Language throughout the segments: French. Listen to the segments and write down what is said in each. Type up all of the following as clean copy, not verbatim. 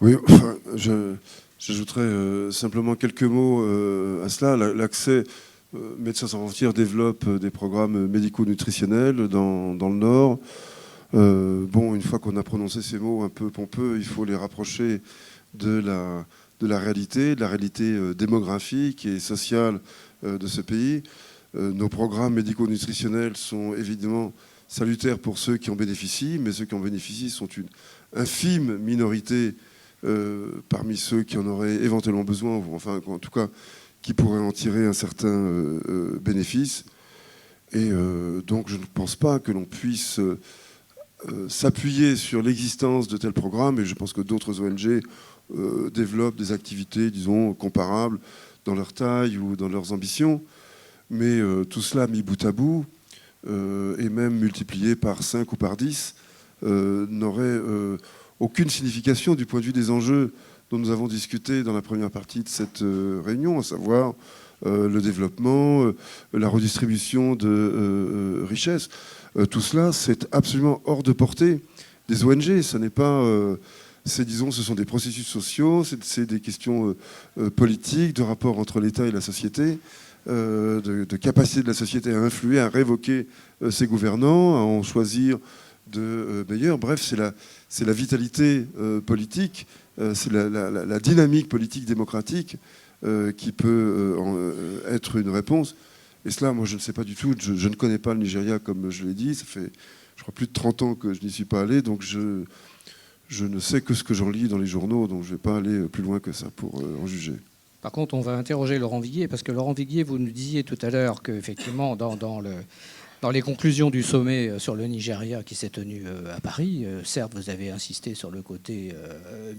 Oui, enfin, j'ajouterais simplement quelques mots à cela. L'accès, Médecins sans frontières développe des programmes médico-nutritionnels dans le Nord. Bon, une fois qu'on a prononcé ces mots un peu pompeux, il faut les rapprocher de la réalité, démographique et sociale de ce pays. Nos programmes médico-nutritionnels sont évidemment salutaires pour ceux qui en bénéficient, mais ceux qui en bénéficient sont une infime minorité parmi ceux qui en auraient éventuellement besoin, ou enfin, en tout cas, qui pourraient en tirer un certain bénéfice. Et donc, je ne pense pas que l'on puisse s'appuyer sur l'existence de tels programmes, et je pense que d'autres ONG développent des activités, disons, comparables dans leur taille ou dans leurs ambitions. Mais tout cela mis bout à bout, et même multiplié par 5 ou par 10, n'aurait aucune signification du point de vue des enjeux dont nous avons discuté dans la première partie de cette réunion, à savoir le développement, la redistribution de richesses. Tout cela, c'est absolument hors de portée des ONG. Ce n'est pas, disons, ce sont des processus sociaux, c'est des questions politiques, de rapport entre l'État et la société, de capacité de la société à influer, à révoquer ses gouvernants, à en choisir de meilleurs. Bref, c'est la vitalité politique, c'est la dynamique politique démocratique qui peut être une réponse. Et cela, moi, je ne sais pas du tout. Je ne connais pas le Nigeria, comme je l'ai dit. Ça fait, je crois, plus de 30 ans que je n'y suis pas allé. Donc, je ne sais que ce que j'en lis dans les journaux. Donc, je ne vais pas aller plus loin que ça pour en juger. Par contre, on va interroger Laurent Viguier, parce que Laurent Viguier, vous nous disiez tout à l'heure qu'effectivement, dans les conclusions du sommet sur le Nigeria qui s'est tenu à Paris, certes, vous avez insisté sur le côté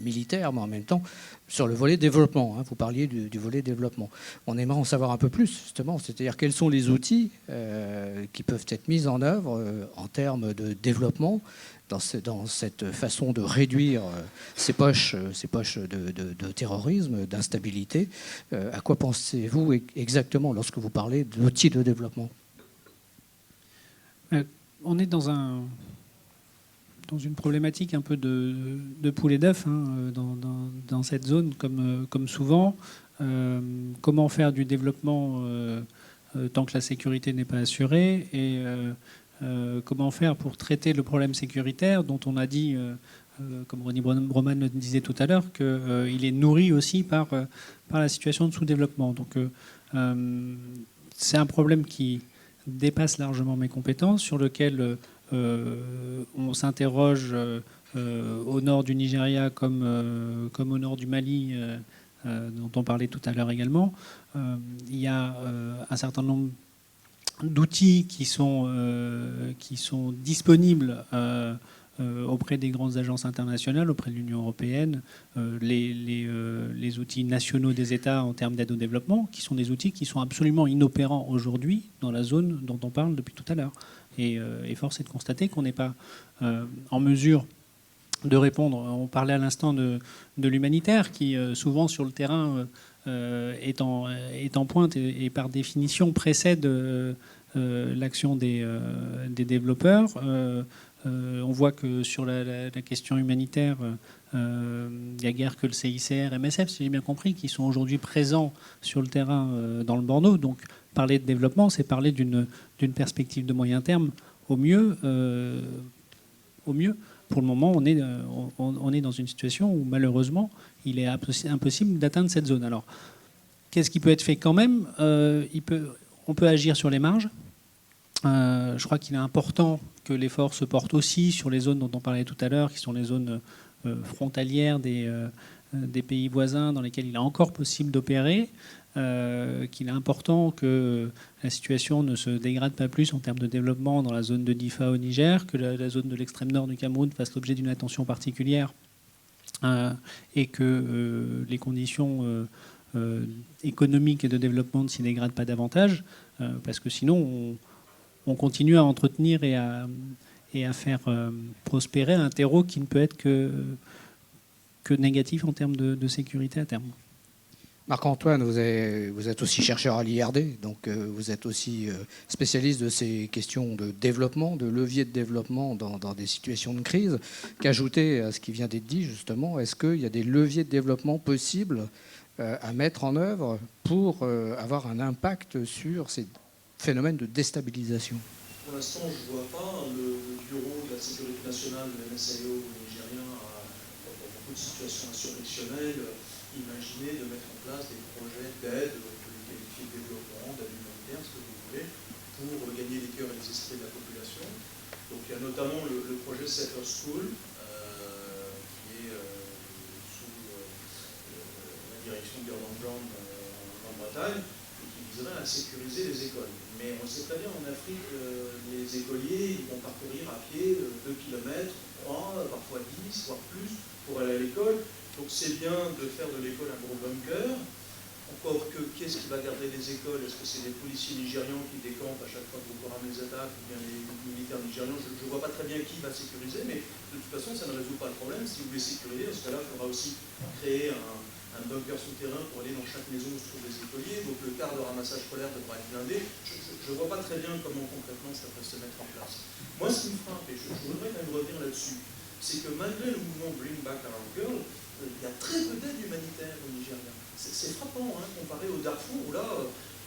militaire, mais en même temps sur le volet développement. Vous parliez du volet développement. On aimerait en savoir un peu plus, justement, c'est-à-dire quels sont les outils qui peuvent être mis en œuvre en termes de développement dans cette façon de réduire ces poches de terrorisme, d'instabilité. À quoi pensez-vous exactement lorsque vous parlez d'outils de développement ? On est dans une problématique un peu de poule et d'œuf dans cette zone, comme souvent. Comment faire du développement tant que la sécurité n'est pas assurée, et comment faire pour traiter le problème sécuritaire dont on a dit, comme Ronnie Broman le disait tout à l'heure, qu'il est nourri aussi par la situation de sous-développement. Donc c'est un problème qui dépasse largement mes compétences, sur lequel on s'interroge au nord du Nigeria comme au nord du Mali, dont on parlait tout à l'heure également. Il y a un certain nombre d'outils qui sont disponibles auprès des grandes agences internationales, auprès de l'Union européenne, les outils nationaux des États en termes d'aide au développement, qui sont des outils qui sont absolument inopérants aujourd'hui dans la zone dont on parle depuis tout à l'heure. Et force est de constater qu'on n'est pas en mesure de répondre. On parlait à l'instant de l'humanitaire, qui souvent sur le terrain est en pointe et par définition précède l'action des développeurs. On voit que sur la question humanitaire, il n'y a guère que le CICR, MSF, si j'ai bien compris, qui sont aujourd'hui présents sur le terrain dans le Borno. Donc parler de développement, c'est parler d'une perspective de moyen terme au mieux. Pour le moment, on est dans une situation où malheureusement, il est impossible d'atteindre cette zone. Alors, qu'est-ce qui peut être fait quand même ? On peut agir sur les marges. Je crois qu'il est important que l'effort se porte aussi sur les zones dont on parlait tout à l'heure, qui sont les zones frontalières des pays voisins dans lesquels il est encore possible d'opérer, qu'il est important que la situation ne se dégrade pas plus en termes de développement dans la zone de Difa au Niger, que la zone de l'extrême nord du Cameroun fasse l'objet d'une attention particulière, et que les conditions économiques et de développement ne s'y dégradent pas davantage, parce que sinon on continue à entretenir et à faire prospérer un terreau qui ne peut être que négatif en termes de sécurité à terme. Marc-Antoine, vous êtes aussi chercheur à l'IRD, donc vous êtes aussi spécialiste de ces questions de développement, de levier de développement dans des situations de crise. Qu'ajouter à ce qui vient d'être dit, justement, est-ce qu'il y a des leviers de développement possibles à mettre en œuvre pour avoir un impact sur ces phénomènes de déstabilisation? Pour l'instant, je ne vois pas le bureau de la sécurité nationale de l'NSAO nigérien, dans beaucoup de situations insurrectionnelles, imaginer de mettre en place des projets d'aide, que vous qualifiez de développement, d'aide humanitaire, ce que vous voulez, pour gagner les cœurs et les esprits de la population. Donc il y a notamment le projet Safer School, qui est sous la direction d'Urban Brown en Grande-Bretagne, et qui viserait à sécuriser les écoles. Mais on sait très bien en Afrique, les écoliers ils vont parcourir à pied 2 km, 3, parfois 10, voire plus, pour aller à l'école. Donc c'est bien de faire de l'école un gros bunker. Encore que, qu'est-ce qui va garder les écoles? Est-ce que c'est les policiers nigérians qui décampent à chaque fois que Boko Haram les attaque, ou bien les militaires nigérians? Je ne vois pas très bien qui va sécuriser, mais de toute façon, ça ne résout pas le problème. Si vous voulez sécuriser, dans ce cas-là, il faudra aussi créer un bunker souterrain pour aller dans chaque maison où se trouvent les écoliers. Donc le quart de ramassage scolaire devra être blindé. Je ne vois pas très bien comment concrètement ça peut se mettre en place. Moi, ce qui me frappe, et je voudrais quand même revenir là-dessus, c'est que malgré le mouvement Bring Back Our Girl, il y a très peu d'aide humanitaire au Nigeria. C'est frappant, comparé au Darfour, où là,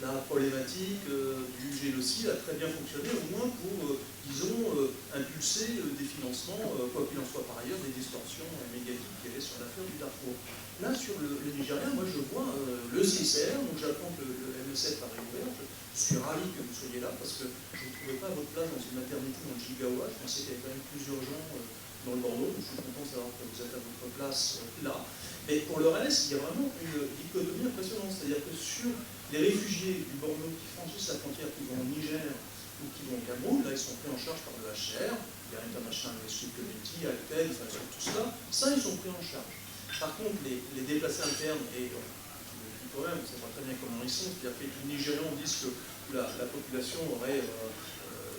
la problématique du génocide a très bien fonctionné, au moins pour, disons, impulser des financements, quoi qu'il en soit par ailleurs, des distorsions négatives qu'il y avait sur l'affaire du Darfour. Là, sur le Nigeria, moi je vois le CICR, donc j'apprends que le MSF a réouvert. Je suis ravi que vous soyez là, parce que je ne trouvais pas votre place dans une maternité dans le Gigawa. Je pensais qu'il y avait quand même plusieurs gens dans le Bordeaux. Je suis content de savoir que vous êtes à votre place là. Et pour le reste, il y a vraiment une dichotomie impressionnante. C'est-à-dire que sur les réfugiés du Bordeaux qui franchissent la frontière, qui vont au Niger ou qui vont au Cameroun, là ils sont pris en charge par le HCR, il y a International Rescue Committee, Alten, enfin sur tout cela, ça ils sont pris en charge. Par contre, les déplacés internes, et quand même, on sait pas très bien comment ils sont, c'est-à-dire que les Nigérians disent que la population aurait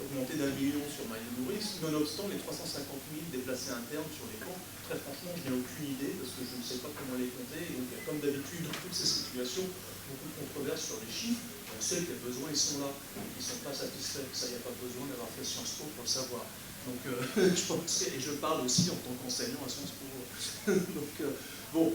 augmenté d'1 million sur Maïdougouris, nonobstant les 350 000 déplacés internes sur les camps. Très franchement, je n'ai aucune idée, parce que je ne sais pas comment les compter. Et donc, comme d'habitude, dans toutes ces situations, beaucoup de controverses sur les chiffres. On sait que les besoins, ils sont là. Ils ne sont pas satisfaits. Ça, il n'y a pas besoin d'avoir fait Sciences Po pour le savoir. Donc, je pense que, et je parle aussi en tant qu'enseignant à Sciences Po. Donc, bon,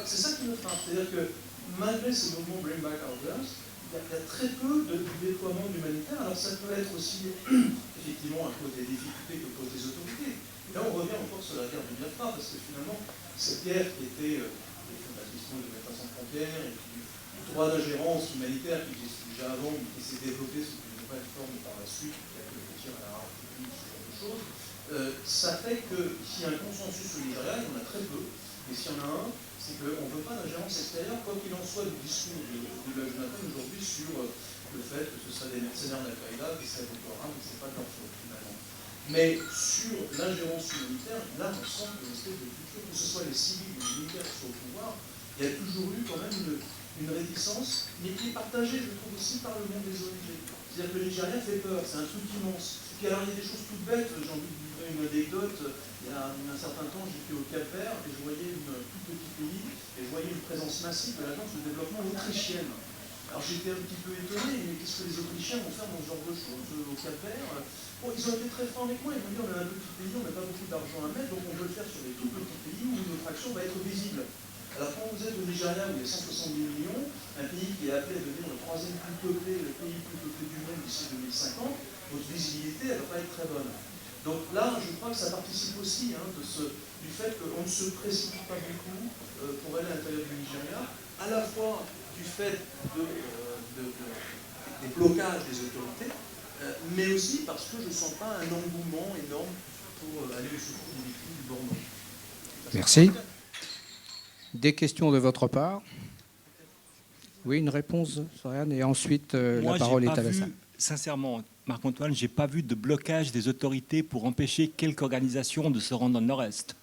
c'est ça qui me frappe. C'est-à-dire que, malgré ce mouvement Bring Back Our Girls, il y a très peu de déploiement humanitaire. Alors ça peut être aussi effectivement à cause des difficultés que posent les autorités. Là on revient encore sur la guerre du Biafra, parce que finalement cette guerre qui était des fondations de Médecins sans frontières et puis du droit d'ingérence humanitaire qui existait déjà avant, mais qui s'est développé sous une nouvelle forme par la suite, qui a pu aboutir à la République, ce genre de choses, ça fait que s'il y a un consensus au Nigeria, il y en a très peu, et s'il y en a un, c'est qu'on ne veut pas d'ingérence extérieure, quoi qu'il en soit du discours de la Jonathan aujourd'hui sur le fait que ce seraient des mercenaires d'Al-Qaïda, qui seraient Boko Haram, mais ce n'est pas de leur faute finalement. Mais sur l'ingérence humanitaire, là on sent une espèce de culture, que ce soit les civils ou les militaires qui sont au pouvoir, il y a toujours eu quand même une réticence, mais qui est partagée, je trouve, aussi par le monde des ONG. C'est-à-dire que le Nigeria fait peur, c'est un truc immense. Et puis alors il y a des choses toutes bêtes, j'ai envie de vous livrer une anecdote. Il y a un certain temps, j'étais au Cap-Vert et je voyais un tout petit pays et je voyais une présence massive de l'agence de développement autrichienne. Alors j'étais un petit peu étonné, mais qu'est-ce que les Autrichiens vont faire dans ce genre de choses au Cap-Vert? Bon, ils ont été très forts avec moi, ils m'ont dit on a un petit pays, on n'a pas beaucoup d'argent à mettre, donc on veut le faire sur les tout petits pays où notre action va être visible. Alors quand vous êtes au Nigeria où il y a 170 millions, un pays qui est appelé à devenir le troisième plus peuplé, le pays le plus peuplé du monde d'ici 2050, votre visibilité elle ne va pas être très bonne. Donc là, je crois que ça participe aussi du fait qu'on ne se précipite pas beaucoup pour aller à l'intérieur du Nigeria, à la fois du fait des blocages des autorités, mais aussi parce que je ne sens pas un engouement énorme pour aller au secours des victimes du Borno. Merci. Des questions de votre part? Oui, une réponse, Soriane, et ensuite la parole est à Alassane. Sincèrement, Marc-Antoine, je n'ai pas vu de blocage des autorités pour empêcher quelque organisation de se rendre dans le Nord-Est.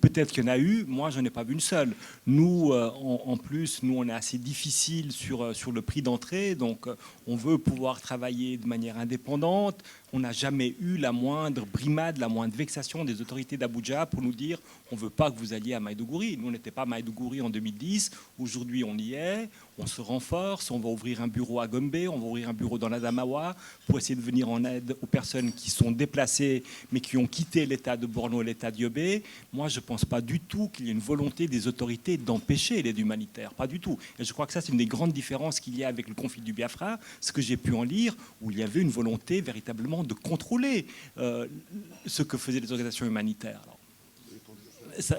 Peut-être qu'il y en a eu, moi je n'en ai pas vu une seule. Nous, en plus, nous on est assez difficile sur le prix d'entrée, donc on veut pouvoir travailler de manière indépendante. On n'a jamais eu la moindre brimade, la moindre vexation des autorités d'Abuja pour nous dire on ne veut pas que vous alliez à Maïdougouri. Nous on n'était pas à Maïdougouri en 2010, aujourd'hui on y est, on se renforce, on va ouvrir un bureau à Gombe, on va ouvrir un bureau dans l'Adamawa pour essayer de venir en aide aux personnes qui sont déplacées mais qui ont quitté l'État de Borno et l'État d'Yobe. Moi je ne pense pas du tout qu'il y ait une volonté des autorités d'empêcher l'aide humanitaire, pas du tout. Et je crois que ça c'est une des grandes différences qu'il y a avec le conflit du Biafra, ce que j'ai pu en lire, où il y avait une volonté véritablement de contrôler ce que faisaient les organisations humanitaires. Alors,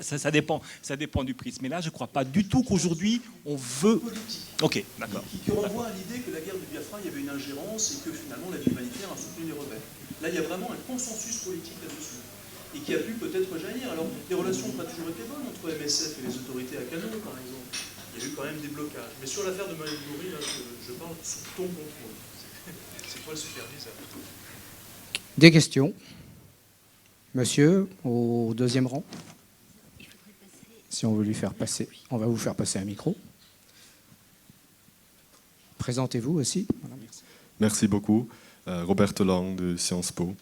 ça dépend du prisme. Mais là, je ne crois pas du tout qu'aujourd'hui, on veut... Ok, d'accord. Qui renvoie à l'idée que la guerre du Biafra, il y avait une ingérence et que finalement l'aide humanitaire a soutenu les rebelles. Là, il y a vraiment un consensus politique là-dessus. Et qui a pu peut-être jaillir. Alors, les relations n'ont pas toujours été bonnes entre MSF et les autorités à Kano, par exemple. Il y a eu quand même des blocages. Mais sur l'affaire de Maïdougouri, là, je parle sous ton contrôle. C'est toi le superviseur. Des questions? Monsieur, au deuxième rang. Si on veut lui faire passer, on va vous faire passer un micro. Présentez-vous aussi. Voilà, merci. Merci beaucoup. Roberto Lang de Sciences Po.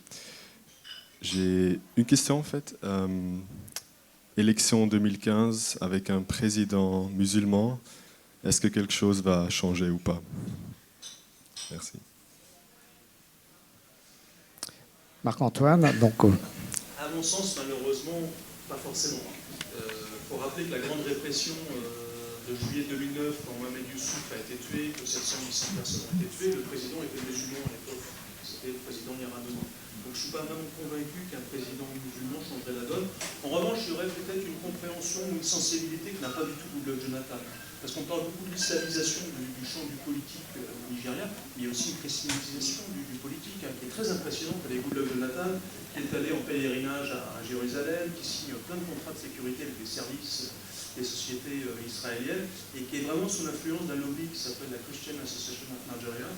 J'ai une question en fait. Élection 2015 avec un président musulman, est-ce que quelque chose va changer ou pas? Merci. Marc-Antoine, donc... À mon sens, malheureusement, pas forcément. Il faut rappeler que la grande répression de juillet 2009, quand Mohamed Youssouf a été tué, que 700-800 personnes ont été tuées, le président était musulman à l'époque. C'était le président Yaradouan. Donc je ne suis pas vraiment convaincu qu'un président musulman changerait la donne. En revanche, il y aurait peut-être une compréhension ou une sensibilité que n'a pas du tout Goodluck Jonathan. Parce qu'on parle beaucoup de l'islamisation du champ du politique nigérien, mais il y a aussi une christianisation du politique qui est très impressionnante avec Goodluck Jonathan, qui est allé en pèlerinage à Jérusalem, qui signe plein de contrats de sécurité avec les services des sociétés israéliennes, et qui est vraiment sous l'influence d'un lobby qui s'appelle la Christian Association of Nigeria,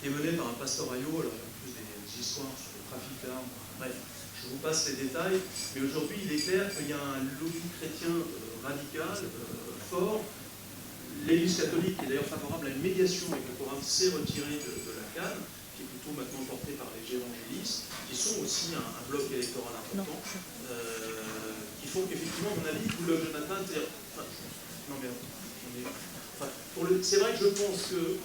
qui est mené par un pasteur Ayo, alors il y a plus des histoires sur le trafic d'armes, bref, je vous passe les détails, mais aujourd'hui il est clair qu'il y a un lobby chrétien radical, fort. L'Église catholique est d'ailleurs favorable à une médiation avec le Coran, s'est retirée de la CAN, qui est plutôt maintenant portée par les évangélistes, qui sont aussi un bloc électoral important. Il faut qu'effectivement, à mon avis, Goodluck Jonathan, c'est vrai que je pense que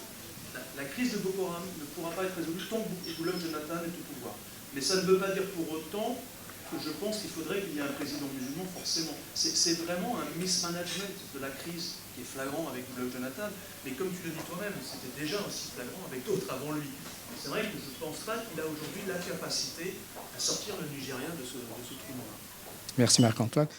la crise de Boko Haram ne pourra pas être résolue tant que Goodluck Jonathan est au pouvoir. Mais ça ne veut pas dire pour autant que je pense qu'il faudrait qu'il y ait un président musulman, forcément. C'est vraiment un mismanagement de la crise qui est flagrant avec Goodluck Jonathan, mais comme tu l'as dit toi-même, c'était déjà aussi flagrant avec d'autres avant lui. C'est vrai que je ne pense pas qu'il a aujourd'hui la capacité à sortir le Nigérien de ce trou noir. Merci Marc-Antoine.